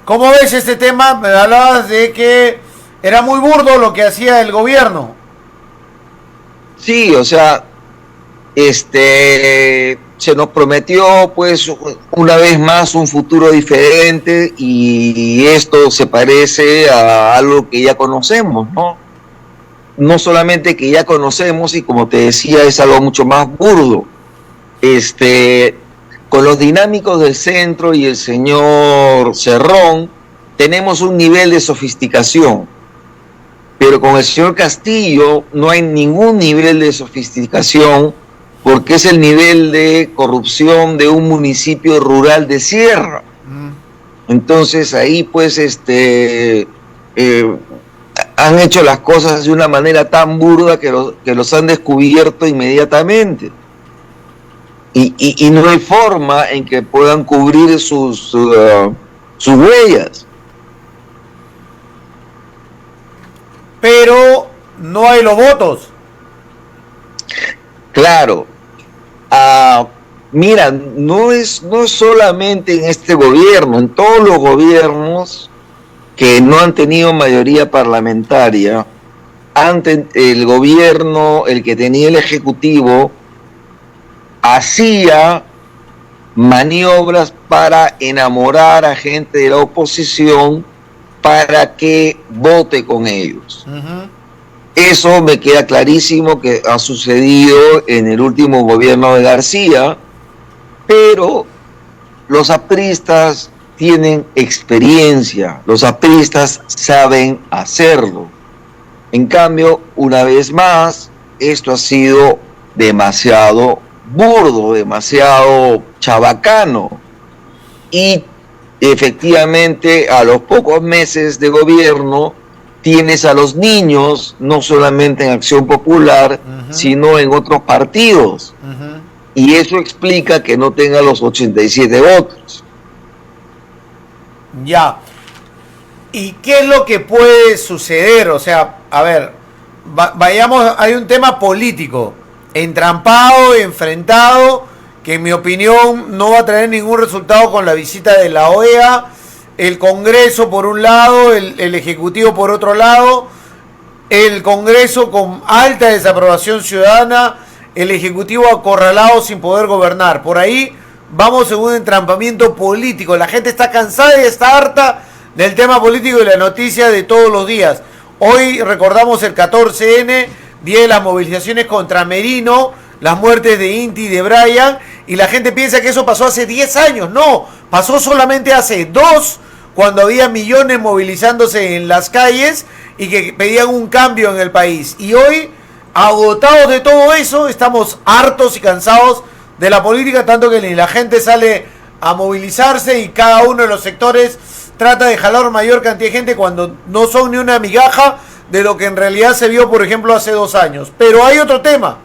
¿Cómo ves este tema? Me hablabas de que era muy burdo lo que hacía el gobierno. Sí, o sea, se nos prometió pues una vez más un futuro diferente y esto se parece a algo que ya conocemos, ¿no? No solamente que ya conocemos y como te decía es algo mucho más burdo. Este, con los dinámicos del centro y el señor Cerrón tenemos un nivel de sofisticación, pero con el señor Castillo no hay ningún nivel de sofisticación porque es el nivel de corrupción de un municipio rural de Sierra. Entonces ahí pues han hecho las cosas de una manera tan burda que los han descubierto inmediatamente. Y no hay forma en que puedan cubrir sus huellas. Pero no hay los votos. Claro. Mira, no es solamente en este gobierno, en todos los gobiernos que no han tenido mayoría parlamentaria, el gobierno, el que tenía el Ejecutivo, hacía maniobras para enamorar a gente de la oposición para que vote con ellos. Eso me queda clarísimo que ha sucedido en el último gobierno de García, pero los apristas tienen experiencia, los apristas saben hacerlo. En cambio, una vez más, esto ha sido demasiado burdo, demasiado chabacano. Y efectivamente, a los pocos meses de gobierno, tienes a los niños, no solamente en Acción Popular, sino en otros partidos. Y eso explica que no tenga los 87 votos. Ya. ¿Y qué es lo que puede suceder? O sea, a ver, vayamos, hay un tema político, entrampado, enfrentado, que en mi opinión no va a traer ningún resultado con la visita de la OEA, el Congreso por un lado, el Ejecutivo por otro lado, el Congreso con alta desaprobación ciudadana, el Ejecutivo acorralado sin poder gobernar. Por ahí vamos en un entrampamiento político. La gente está cansada y está harta del tema político y la noticia de todos los días. Hoy recordamos el 14N, día de las movilizaciones contra Merino, las muertes de Inti y de Brian, y la gente piensa que eso pasó hace 10 años. No, pasó solamente hace 2, cuando había millones movilizándose en las calles y que pedían un cambio en el país. Y hoy, agotados de todo eso, estamos hartos y cansados de la política, tanto que ni la gente sale a movilizarse y cada uno de los sectores trata de jalar mayor cantidad de gente cuando no son ni una migaja de lo que en realidad se vio, por ejemplo, hace 2 años. Pero hay otro tema.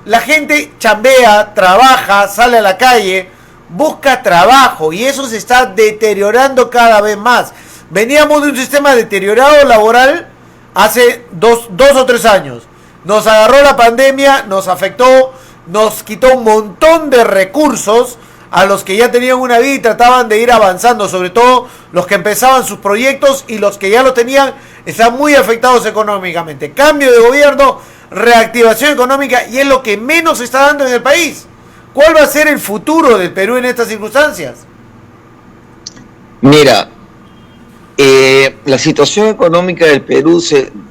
La gente chambea, trabaja, sale a la calle, busca trabajo y eso se está deteriorando cada vez más. Veníamos de un sistema deteriorado laboral hace 2 o 3 años. Nos agarró la pandemia, nos afectó, nos quitó un montón de recursos a los que ya tenían una vida y trataban de ir avanzando, sobre todo los que empezaban sus proyectos y los que ya lo tenían están muy afectados económicamente. Cambio de gobierno, reactivación económica y es lo que menos se está dando en el país. ¿Cuál va a ser el futuro del Perú en estas circunstancias? Mira, la situación económica del Perú,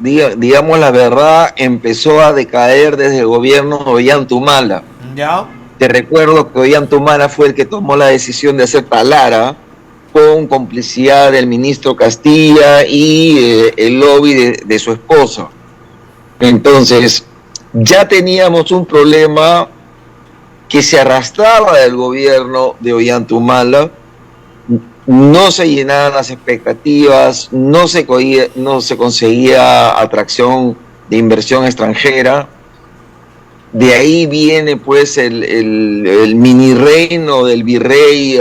digamos la verdad, empezó a decaer desde el gobierno de Ollantumala. ¿Ya? Te recuerdo que Ollantumala fue el que tomó la decisión de hacer Talara con complicidad del ministro Castilla y el lobby de su esposa. Entonces, ya teníamos un problema que se arrastraba del gobierno de Ollantumala, no se llenaban las expectativas, no se conseguía atracción de inversión extranjera. De ahí viene pues el mini reino del virrey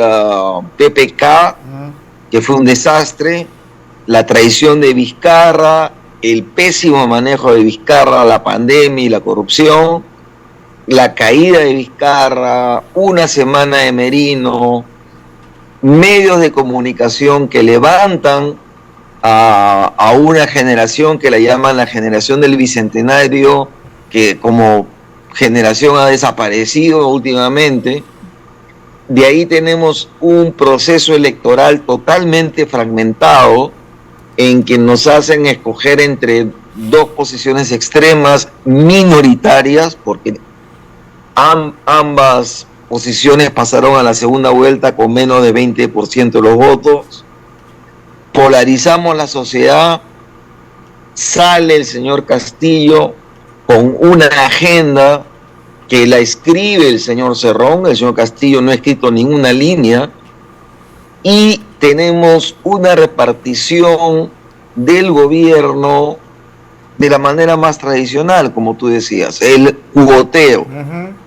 PPK, que fue un desastre, la traición de Vizcarra, el pésimo manejo de Vizcarra, la pandemia y la corrupción, la caída de Vizcarra, una semana de Merino, medios de comunicación que levantan a una generación que la llaman la generación del Bicentenario, que como generación ha desaparecido últimamente. De ahí tenemos un proceso electoral totalmente fragmentado, en que nos hacen escoger entre dos posiciones extremas minoritarias, porque ambas posiciones pasaron a la segunda vuelta con menos de 20% de los votos. Polarizamos la sociedad, sale el señor Castillo con una agenda que la escribe el señor Cerrón. El señor Castillo no ha escrito ninguna línea, y tenemos una repartición del gobierno de la manera más tradicional, como tú decías, el cuboteo.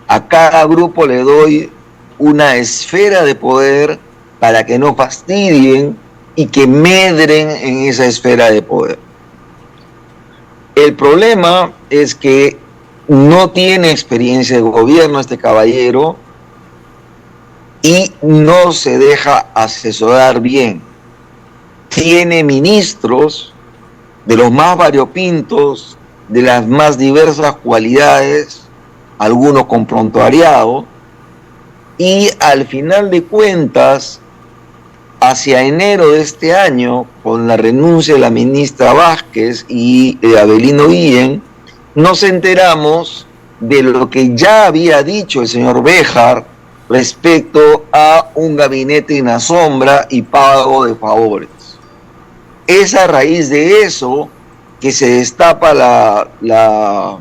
A cada grupo le doy una esfera de poder para que no fastidien y que medren en esa esfera de poder. El problema es que no tiene experiencia de gobierno este caballero y no se deja asesorar bien. Tiene ministros de los más variopintos, de las más diversas cualidades, algunos con prontuariado, y al final de cuentas, hacia enero de este año, con la renuncia de la ministra Vázquez y de Abelino Guillén, nos enteramos de lo que ya había dicho el señor Béjar respecto a un gabinete en la sombra y pago de favores. Es a raíz de eso que se destapa la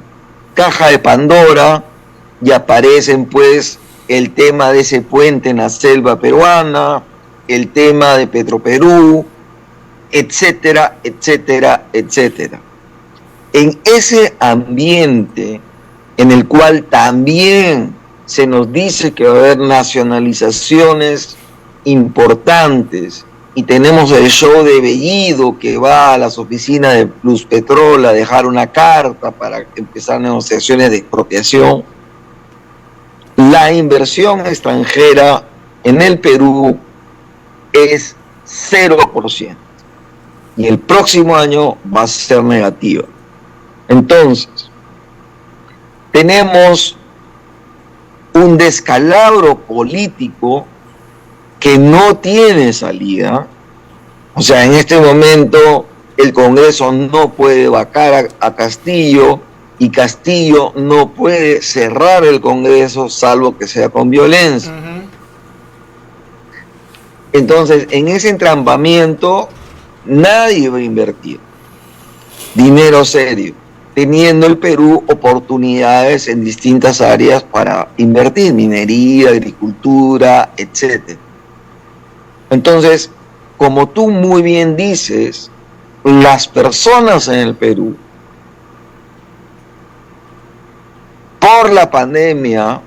caja de Pandora y aparecen pues el tema de ese puente en la selva peruana, el tema de Petroperú, etcétera, etcétera, etcétera. En ese ambiente en el cual también se nos dice que va a haber nacionalizaciones importantes, y tenemos el show de Bellido que va a las oficinas de Pluspetrol a dejar una carta para empezar negociaciones de expropiación, la inversión extranjera en el Perú es 0%, y el próximo año va a ser negativa. Entonces, tenemos un descalabro político que no tiene salida. O sea, en este momento el Congreso no puede vacar a Castillo, y Castillo no puede cerrar el Congreso salvo que sea con violencia. Entonces, en ese entrampamiento nadie va a invertir dinero serio, teniendo el Perú oportunidades en distintas áreas para invertir: minería, agricultura, etc. Entonces, como tú muy bien dices, las personas en el Perú, por la pandemia,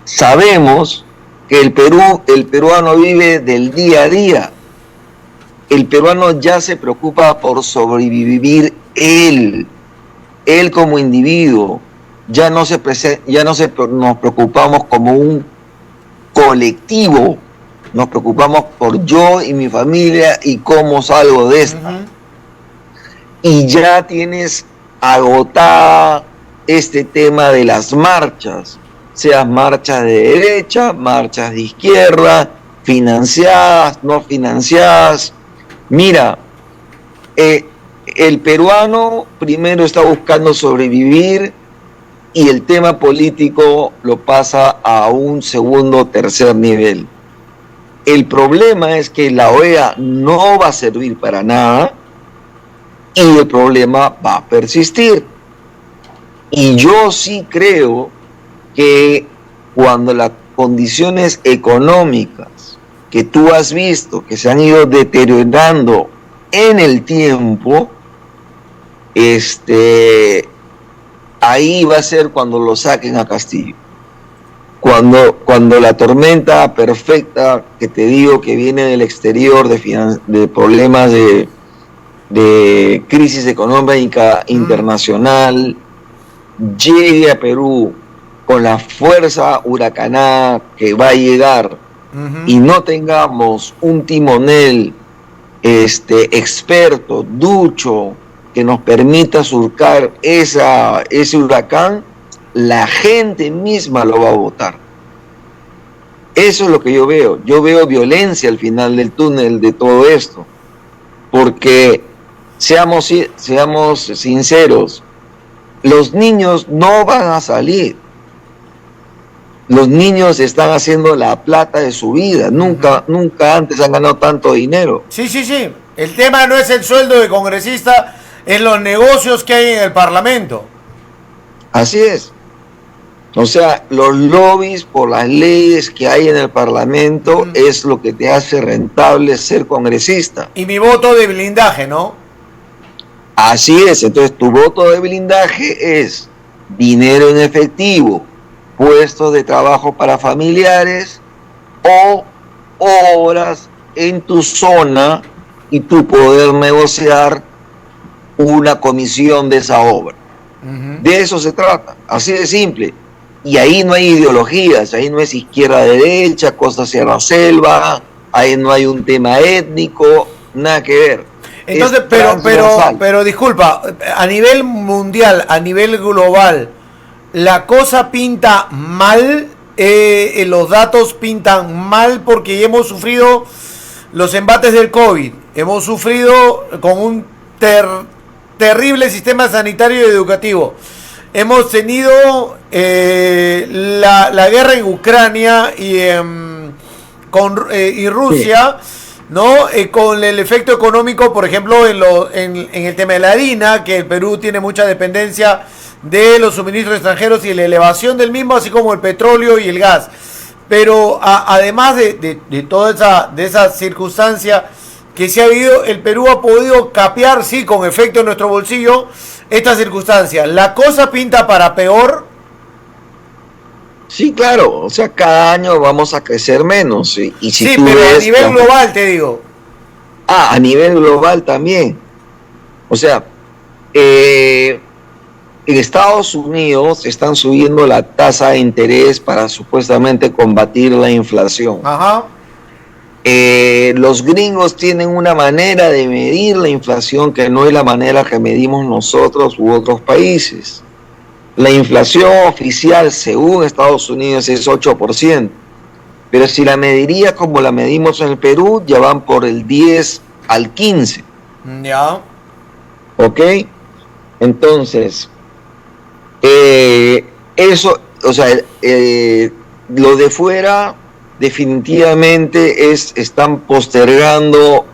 sabemos que el peruano vive del día a día. El peruano ya se preocupa por sobrevivir él como individuo. Ya no nos preocupamos como un colectivo, nos preocupamos por yo y mi familia y cómo salgo de esta. Y ya tienes agotada este tema de las marchas, sean marchas de derecha, marchas de izquierda, financiadas, no financiadas. Mira, el peruano primero está buscando sobrevivir, y el tema político lo pasa a un segundo o tercer nivel. El problema es que la OEA no va a servir para nada, y el problema va a persistir. Y yo sí creo que cuando las condiciones económicas que tú has visto que se han ido deteriorando en el tiempo, ahí va a ser cuando lo saquen a Castillo. Cuando la tormenta perfecta, que te digo que viene del exterior, de problemas de crisis económica internacional, llegue a Perú con la fuerza huracanada que va a llegar y no tengamos un timonel experto, ducho, que nos permita surcar ese huracán, la gente misma lo va a votar. Eso es lo que yo veo. Yo veo violencia al final del túnel de todo esto. Porque, seamos sinceros, los niños no van a salir. Los niños están haciendo la plata de su vida. Nunca antes han ganado tanto dinero. Sí. El tema no es el sueldo de congresista, es los negocios que hay en el Parlamento. Así es. O sea, los lobbies por las leyes que hay en el Parlamento es lo que te hace rentable ser congresista. Y mi voto de blindaje, ¿no? Así es. Entonces, tu voto de blindaje es dinero en efectivo, puestos de trabajo para familiares o obras en tu zona y tú poder negociar una comisión de esa obra. De eso se trata, así de simple. Y ahí no hay ideologías, ahí no es izquierda-derecha, costa sierra selva, ahí no hay un tema étnico, nada que ver. Entonces, pero disculpa, a nivel mundial, a nivel global, la cosa pinta mal, los datos pintan mal porque hemos sufrido los embates del COVID, hemos sufrido con un terrible sistema sanitario y educativo. Hemos tenido la guerra en Ucrania y Rusia, sí, ¿no? Con el efecto económico, por ejemplo, en el tema de la harina, que el Perú tiene mucha dependencia de los suministros extranjeros y la elevación del mismo, así como el petróleo y el gas. Pero además de toda esa circunstancia que se ha vivido, el Perú ha podido capear, sí, con efecto en nuestro bolsillo, esta circunstancia. ¿La cosa pinta para peor? Sí, claro. O sea, cada año vamos a crecer menos. Y si sí, pero a nivel global, te digo. A nivel global también. O sea, en Estados Unidos están subiendo la tasa de interés para supuestamente combatir la inflación. Ajá. Los gringos tienen una manera de medir la inflación que no es la manera que medimos nosotros u otros países. La inflación oficial, según Estados Unidos, es 8%. Pero si la mediría como la medimos en el Perú, ya van por el 10 al 15. Ya. ¿Ok? Entonces, eso, o sea, lo de fuera definitivamente están postergando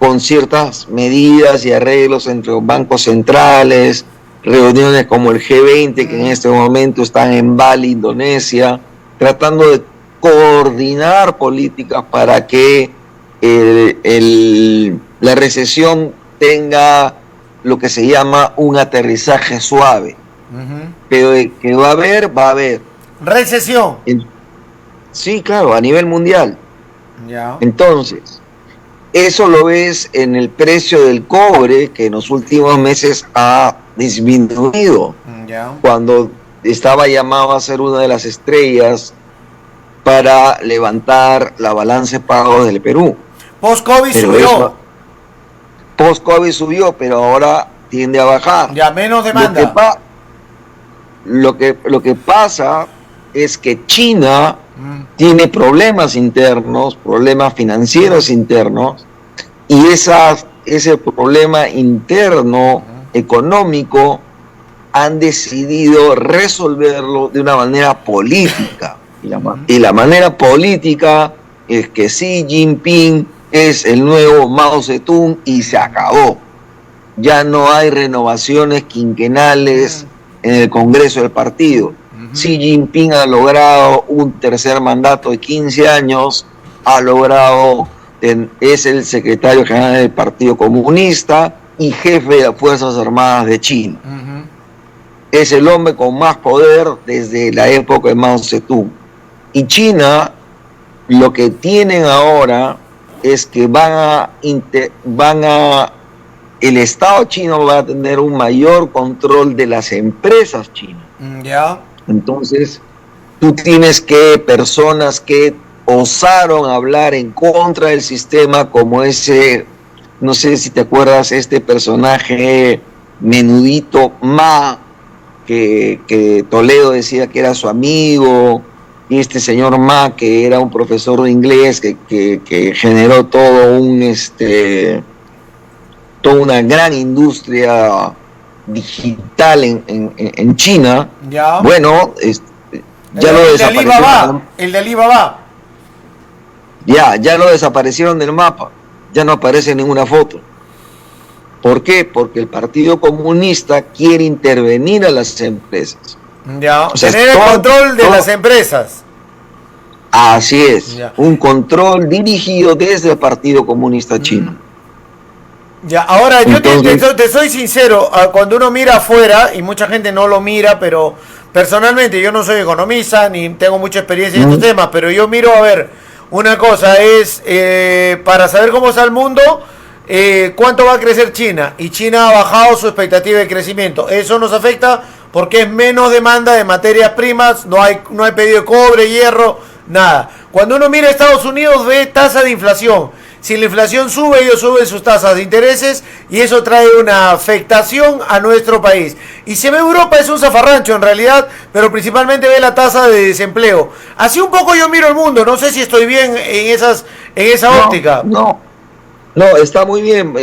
con ciertas medidas y arreglos entre los bancos centrales, reuniones como el G20 que en este momento están en Bali, Indonesia, tratando de coordinar políticas para que la recesión tenga lo que se llama un aterrizaje suave. Pero que va a haber recesión. Sí, claro, a nivel mundial. Ya. Entonces, eso lo ves en el precio del cobre, que en los últimos meses ha disminuido. Ya. Cuando estaba llamado a ser una de las estrellas para levantar la balanza de pagos del Perú. Post-COVID subió. Post-COVID subió, pero ahora tiende a bajar. Ya, menos demanda. Lo que pasa es que China tiene problemas internos, problemas financieros internos, y ese problema interno económico han decidido resolverlo de una manera política. Y la manera política es que Xi Jinping es el nuevo Mao Zedong y se acabó. Ya no hay renovaciones quinquenales en el Congreso del partido. Xi Jinping ha logrado un tercer mandato de 15 años, es el secretario general del Partido Comunista y jefe de las Fuerzas Armadas de China. Es el hombre con más poder desde la época de Mao Zedong. Y China, lo que tienen ahora es que el Estado chino va a tener un mayor control de las empresas chinas. Ya. Entonces, tú tienes personas que osaron hablar en contra del sistema, como ese, no sé si te acuerdas, este personaje menudito Ma, que Toledo decía que era su amigo, y este señor Ma, que era un profesor de inglés que generó toda una gran industria digital en China. Ya. Bueno, ya lo desaparecieron. El de Alibaba. Ya lo desaparecieron del mapa. Ya no aparece en ninguna foto. ¿Por qué? Porque el Partido Comunista quiere intervenir a las empresas. Ya, o sea, tener el control de las empresas. Así es, ya. Un control dirigido desde el Partido Comunista Chino. Ya, ahora entonces, yo te soy sincero, cuando uno mira afuera, y mucha gente no lo mira, pero personalmente yo no soy economista, ni tengo mucha experiencia en estos temas, pero yo miro, a ver, una cosa es, para saber cómo está el mundo, cuánto va a crecer China, y China ha bajado su expectativa de crecimiento. Eso nos afecta porque es menos demanda de materias primas, no hay pedido de cobre, hierro, nada. Cuando uno mira a Estados Unidos, ve tasa de inflación. Si la inflación sube, ellos suben sus tasas de intereses y eso trae una afectación a nuestro país. Y se ve Europa es un zafarrancho en realidad, pero principalmente ve la tasa de desempleo. Así un poco yo miro el mundo, no sé si estoy bien en esa óptica. No, está muy bien.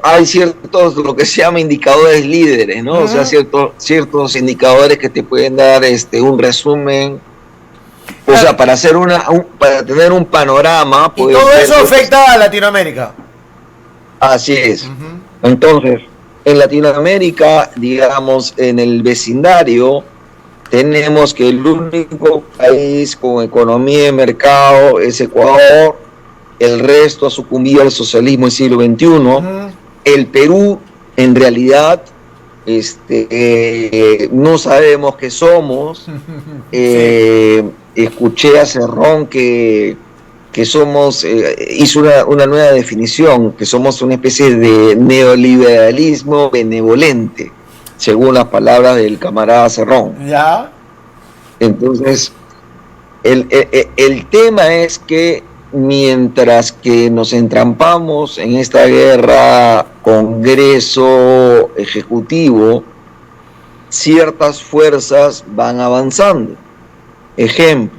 Hay ciertos, lo que se llama indicadores líderes, ¿no? O sea, ciertos indicadores que te pueden dar un resumen. O sea, para tener un panorama. Y todo eso afecta a Latinoamérica. Así es. Entonces, en Latinoamérica, digamos, en el vecindario, tenemos que el único país con economía de mercado es Ecuador. El resto ha sucumbido al socialismo en el siglo XXI. El Perú, en realidad, no sabemos qué somos. Escuché a Cerrón que somos, hizo una nueva definición, que somos una especie de neoliberalismo benevolente, según las palabras del camarada Cerrón. ¿Ya? Entonces, el tema es que mientras que nos entrampamos en esta guerra Congreso Ejecutivo, ciertas fuerzas van avanzando. Ejemplo,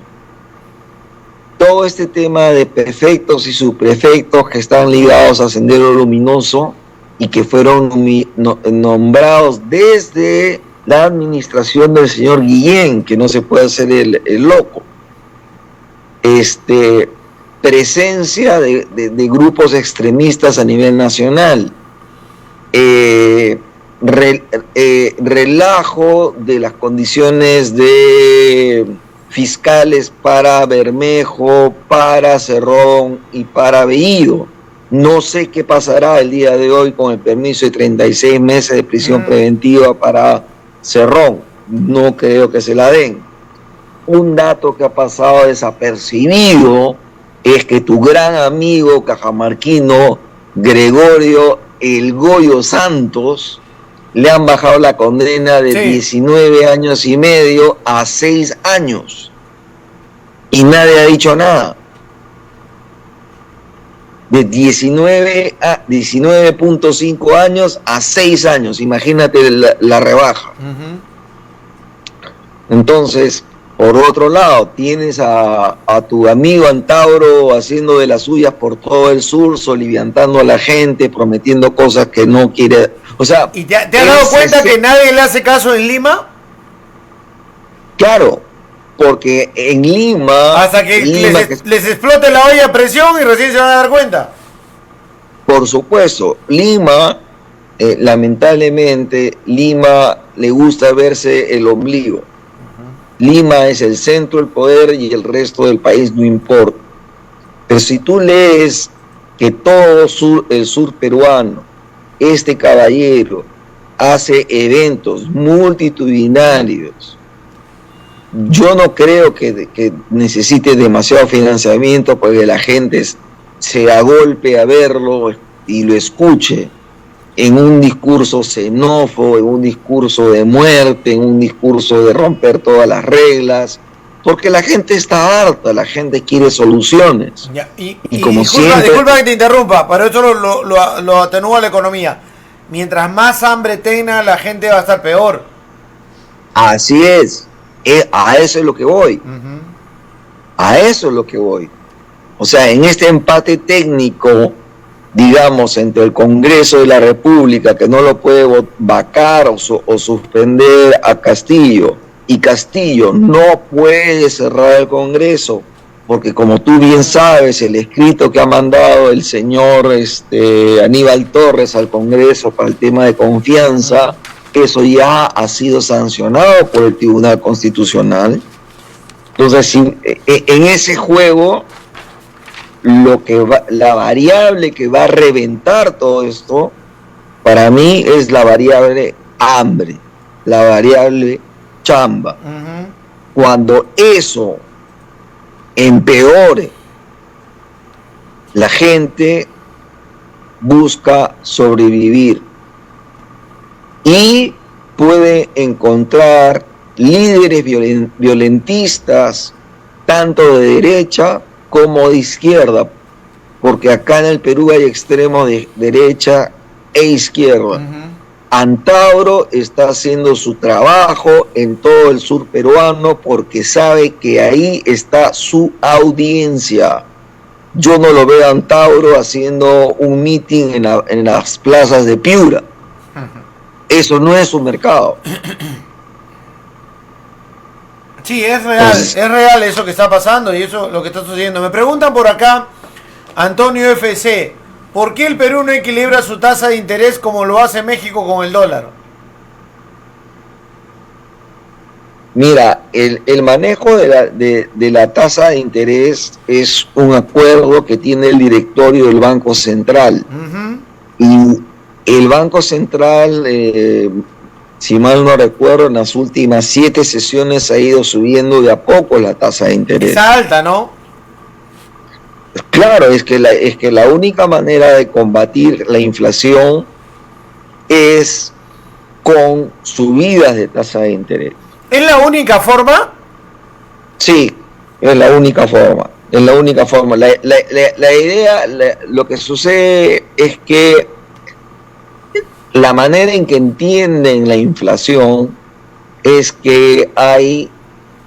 todo este tema de prefectos y subprefectos que están ligados a Sendero Luminoso y que fueron nombrados desde la administración del señor Guillén, que no se puede hacer el loco. Presencia de grupos extremistas a nivel nacional, relajo de las condiciones de fiscales para Bermejo, para Cerrón y para Bellido. No sé qué pasará el día de hoy con el permiso de 36 meses de prisión preventiva para Cerrón. No creo que se la den. Un dato que ha pasado desapercibido es que tu gran amigo cajamarquino Gregorio El Goyo Santos le han bajado la condena de 19 años y medio a 6 años y nadie ha dicho nada. De 19.5 años a 6 años, imagínate la rebaja. Entonces, por otro lado, tienes a tu amigo Antauro haciendo de las suyas por todo el sur, soliviantando a la gente, prometiendo cosas que no quiere. O sea, ¿y te has dado cuenta que nadie le hace caso en Lima? Claro, porque en Lima... Hasta que les explote la olla a presión y recién se van a dar cuenta. Por supuesto, Lima, lamentablemente, Lima le gusta verse el ombligo. Lima es el centro del poder y el resto del país no importa. Pero si tú lees que todo el sur peruano, este caballero, hace eventos multitudinarios, yo no creo que necesite demasiado financiamiento porque la gente se agolpe a verlo y lo escuche en un discurso xenófobo, en un discurso de muerte, en un discurso de romper todas las reglas. porque la gente está harta, la gente quiere soluciones. Ya, y como disculpa que te interrumpa, pero eso lo atenúa la economía. Mientras más hambre tenga, la gente va a estar peor. Así es, a eso es lo que voy. A eso es lo que voy. O sea, en este empate técnico, digamos, entre el Congreso de la República, que no lo puede vacar o suspender a Castillo, y Castillo no puede cerrar el Congreso, porque como tú bien sabes, el escrito que ha mandado el señor Aníbal Torres al Congreso para el tema de confianza, eso ya ha sido sancionado por el Tribunal Constitucional. Entonces, en ese juego, la variable que va a reventar todo esto, para mí es la variable hambre, la variable chamba. Cuando eso empeore, la gente busca sobrevivir y puede encontrar líderes violentistas, tanto de derecha como de izquierda, porque acá en el Perú hay extremos de derecha e izquierda. Antauro está haciendo su trabajo en todo el sur peruano porque sabe que ahí está su audiencia. Yo no lo veo a Antauro haciendo un meeting en las plazas de Piura. Eso no es su mercado. Sí, es real eso que está pasando y eso lo que está sucediendo. Me preguntan por acá, Antonio FC, ¿por qué el Perú no equilibra su tasa de interés como lo hace México con el dólar? Mira, el manejo de la tasa de interés es un acuerdo que tiene el directorio del Banco Central. Y el Banco Central, si mal no recuerdo, en las últimas 7 sesiones ha ido subiendo de a poco la tasa de interés. Está alta, ¿no? Claro, es que la única manera de combatir la inflación es con subidas de tasa de interés. ¿Es la única forma? Sí, es la única forma. Es la única forma. La idea, lo que sucede es que la manera en que entienden la inflación es que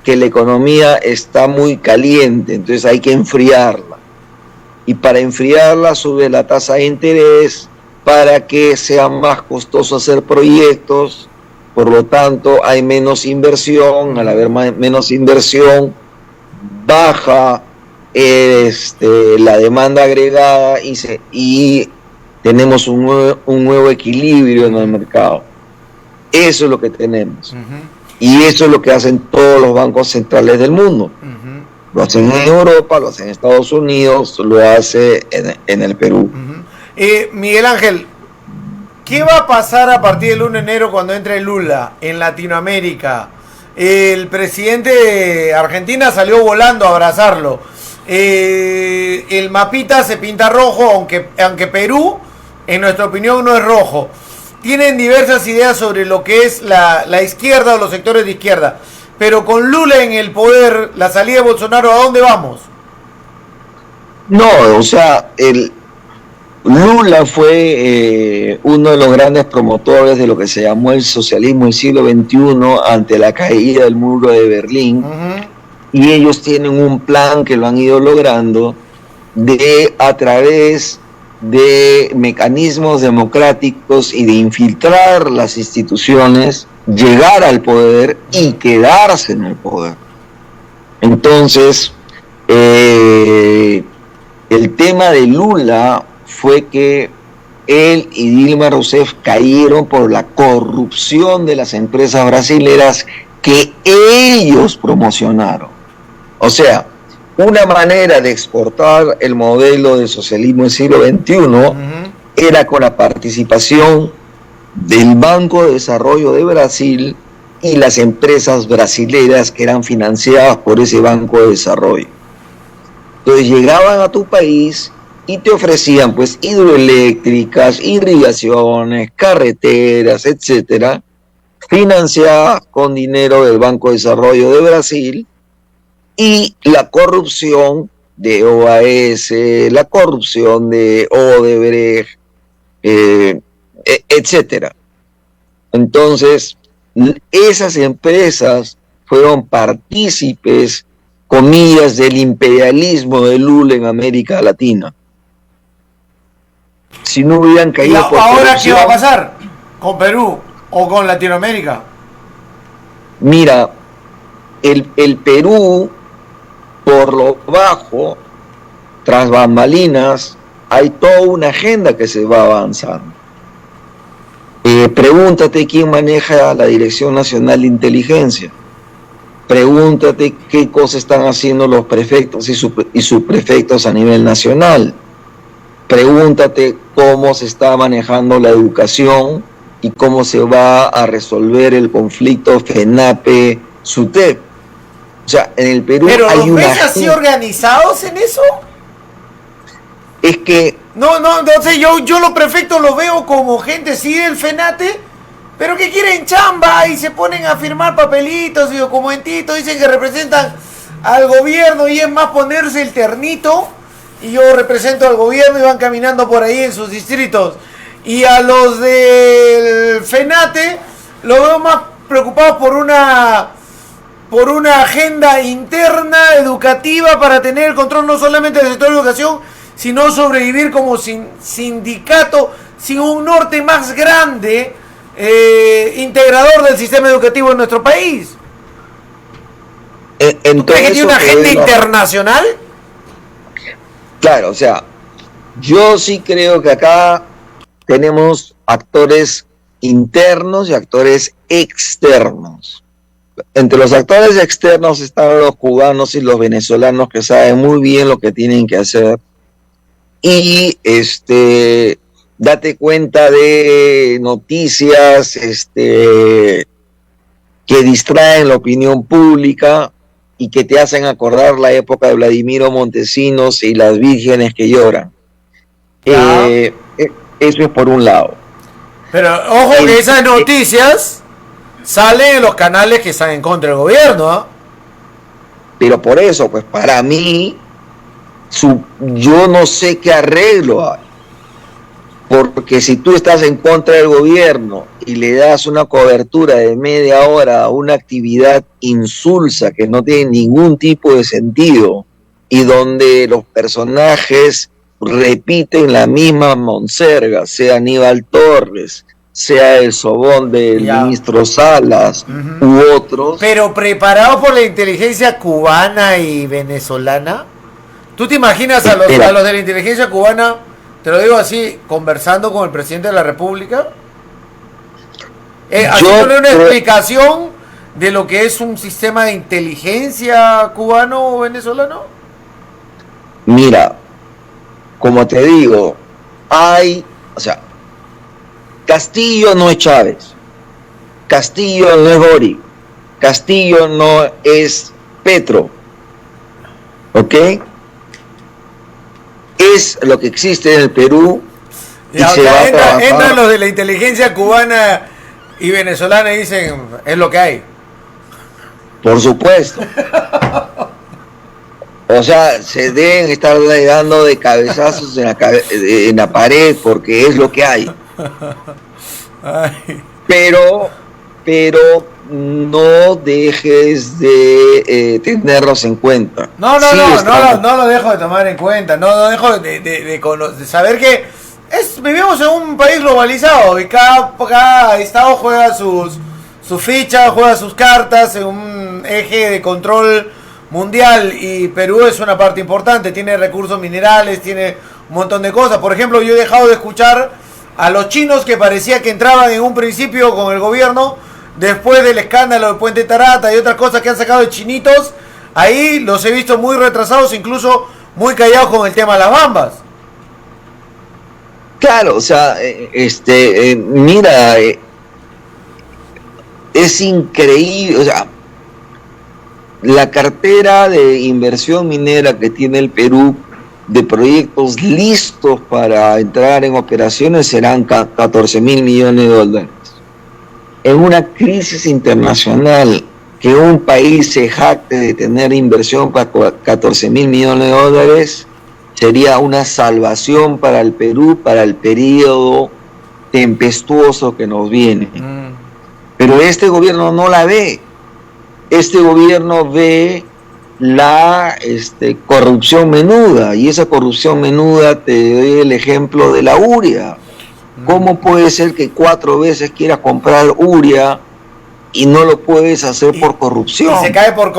la economía está muy caliente, entonces hay que enfriarla. Y para enfriarla sube la tasa de interés para que sea más costoso hacer proyectos, por lo tanto hay menos inversión, al haber menos inversión baja la demanda agregada y tenemos un nuevo equilibrio en el mercado. Eso es lo que tenemos. Y eso es lo que hacen todos los bancos centrales del mundo. Lo hacen en Europa, lo hacen en Estados Unidos, lo hace en el Perú. Miguel Ángel, ¿qué va a pasar a partir del 1 de enero cuando entre Lula en Latinoamérica? El presidente de Argentina salió volando a abrazarlo. El mapita se pinta rojo, aunque Perú, en nuestra opinión, no es rojo. Tienen diversas ideas sobre lo que es la izquierda o los sectores de izquierda. Pero con Lula en el poder, la salida de Bolsonaro, ¿a dónde vamos? No, o sea, Lula fue uno de los grandes promotores de lo que se llamó el socialismo del siglo XXI ante la caída del muro de Berlín. Y ellos tienen un plan que lo han ido logrando a través de mecanismos democráticos y de infiltrar las instituciones, llegar al poder y quedarse en el poder. Entonces, el tema de Lula fue que él y Dilma Rousseff cayeron por la corrupción de las empresas brasileras que ellos promocionaron. O sea, una manera de exportar el modelo de socialismo del siglo XXI era con la participación del Banco de Desarrollo de Brasil y las empresas brasileras que eran financiadas por ese Banco de Desarrollo. Entonces llegaban a tu país y te ofrecían pues hidroeléctricas, irrigaciones, carreteras, etcétera, financiadas con dinero del Banco de Desarrollo de Brasil, y la corrupción de OAS, la corrupción de Odebrecht, etcétera. Entonces, esas empresas fueron partícipes, comillas, del imperialismo de Lula en América Latina. Si no hubieran caído por ¿Ahora corrupción, qué va a pasar con Perú o con Latinoamérica? mira, el Perú, por lo bajo, tras bambalinas, hay toda una agenda que se va avanzando. Pregúntate quién maneja la Dirección Nacional de Inteligencia. Pregúntate qué cosas están haciendo los prefectos y subprefectos a nivel nacional. Pregúntate cómo se está manejando la educación y cómo se va a resolver el conflicto FENAPE-SUTEP. O sea, en el Perú ¿Pero hay los una... ves así organizados en eso? Es que... No sé, yo los prefectos los veo como gente sí del FENATE, pero que quieren chamba y se ponen a firmar papelitos y documentitos, dicen que representan al gobierno y es más ponerse el ternito y yo represento al gobierno y van caminando por ahí en sus distritos. Y a los del FENATE los veo más preocupados por una agenda interna educativa para tener el control no solamente del sector de educación, sino sobrevivir como sindicato sin un norte más grande, integrador del sistema educativo en nuestro país. ¿Tú crees que tiene una agenda internacional? Claro, o sea, yo sí creo que acá tenemos actores internos y actores externos. Entre los actores externos están los cubanos y los venezolanos que saben muy bien lo que tienen que hacer. Y date cuenta de noticias que distraen la opinión pública y que te hacen acordar la época de Vladimiro Montesinos y las vírgenes que lloran. Eso es por un lado. Pero ojo que esas noticias salen en los canales que están en contra del gobierno, ¿eh? Pero por eso, pues para mí, yo no sé qué arreglo hay. Porque si tú estás en contra del gobierno y le das una cobertura de media hora a una actividad insulsa que no tiene ningún tipo de sentido y donde los personajes repiten la misma monserga, sea Aníbal Torres, sea el sobón del ministro Salas u otros. Pero preparados por la inteligencia cubana y venezolana. ¿Tú te imaginas a los de la inteligencia cubana, te lo digo así, conversando con el presidente de la República? Haciéndole una explicación de lo que es un sistema de inteligencia cubano o venezolano. Mira, como te digo, Castillo no es Chávez, Castillo no es Boric, Castillo no es Petro, ¿ok? Es lo que existe en el Perú y se va a trabajar. Entran los de la inteligencia cubana y venezolana y dicen, es lo que hay. Por supuesto. O sea, se deben estar dando de cabezazos en la pared porque es lo que hay. Pero no dejes de tenerlos en cuenta. No lo dejo de tomar en cuenta. No dejo de saber que vivimos en un país globalizado y cada estado juega sus fichas, juega sus cartas en un eje de control mundial y Perú es una parte importante, tiene recursos minerales, tiene un montón de cosas. Por ejemplo, yo he dejado de escuchar a los chinos que parecía que entraban en un principio con el gobierno después del escándalo de Puente Tarata y otras cosas que han sacado de chinitos. Ahí los he visto muy retrasados, incluso muy callados con el tema de las bambas. Claro, o sea, mira, es increíble, o sea, la cartera de inversión minera que tiene el Perú de proyectos listos para entrar en operaciones serán 14 mil millones de dólares. En una crisis internacional que un país se jacte de tener inversión para 14.000 millones de dólares sería una salvación para el Perú, para el periodo tempestuoso que nos viene. Pero este gobierno no la ve. Este gobierno ve la corrupción menuda, y esa corrupción menuda, te doy el ejemplo de la urea. ¿Cómo puede ser que 4 veces quieras comprar urea y no lo puedes hacer por corrupción? Y se cae por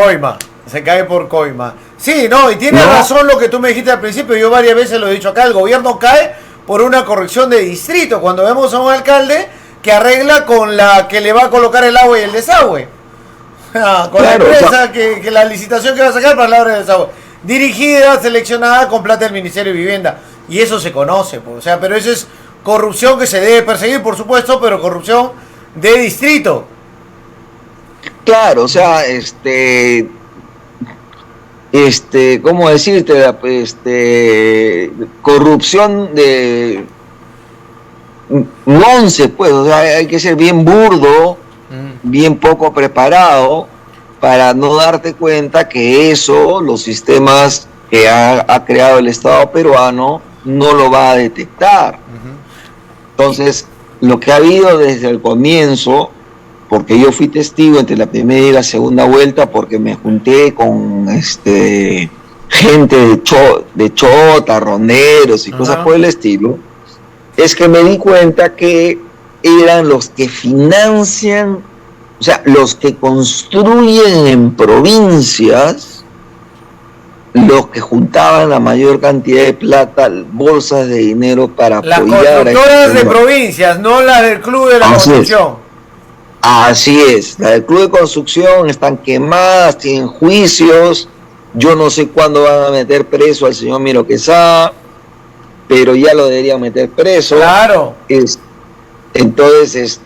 coima, Sí, no, y tienes razón lo que tú me dijiste al principio, yo varias veces lo he dicho acá, el gobierno cae por una corrección de distrito, cuando vemos a un alcalde que arregla con la que le va a colocar el agua y el desagüe. Con la empresa que la licitación que va a sacar para la obra del desagüe. Dirigida, seleccionada con plata del Ministerio de Vivienda. Y eso se conoce, pues. O sea, pero eso es corrupción que se debe perseguir, por supuesto, pero corrupción de distrito. Claro, o sea, ¿cómo decirte? Corrupción de once, pues, o sea, hay que ser bien burdo, bien poco preparado para no darte cuenta que eso, los sistemas que ha creado el Estado peruano, no lo va a detectar. Entonces, lo que ha habido desde el comienzo, porque yo fui testigo entre la primera y la segunda vuelta, porque me junté con gente de Chota, ronderos y cosas por el estilo, es que me di cuenta que eran los que financian, o sea, los que construyen en provincias, los que juntaban la mayor cantidad de plata, bolsas de dinero para las apoyar. Las constructoras de provincias, no las del Club de la Construcción. Así es, las del Club de Construcción están quemadas, tienen juicios. Yo no sé cuándo van a meter preso al señor Miro Quesada, pero ya lo deberían meter preso. Claro. Entonces,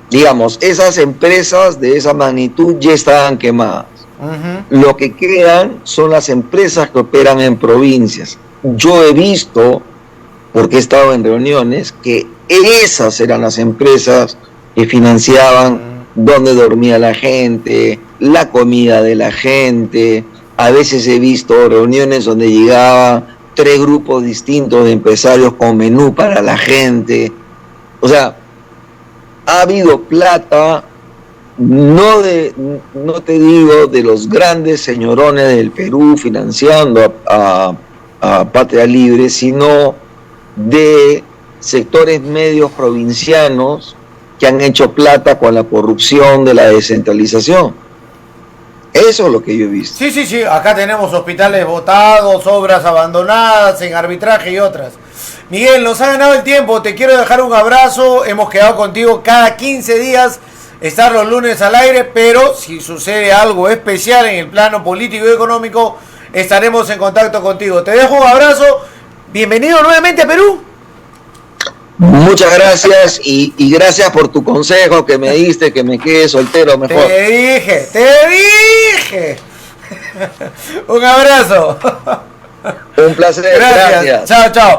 digamos, esas empresas de esa magnitud ya estaban quemadas. Lo que quedan son las empresas que operan en provincias. Yo he visto, porque he estado en reuniones, que esas eran las empresas que financiaban dónde dormía la gente, la comida de la gente. A veces he visto reuniones donde llegaban 3 grupos distintos de empresarios con menú para la gente. O sea, ha habido plata, no te digo de los grandes señorones del Perú financiando a Patria Libre, sino de sectores medios provincianos que han hecho plata con la corrupción de la descentralización. Eso es lo que yo he visto. Sí, acá tenemos hospitales botados, obras abandonadas, en arbitraje y otras. Miguel, nos ha ganado el tiempo, te quiero dejar un abrazo, hemos quedado contigo cada 15 días, estar los lunes al aire, pero si sucede algo especial en el plano político y económico, estaremos en contacto contigo. Te dejo un abrazo, bienvenido nuevamente a Perú. Muchas gracias y gracias por tu consejo que me diste, que me quede soltero mejor. Te dije. Un abrazo. Un placer, gracias. Chao.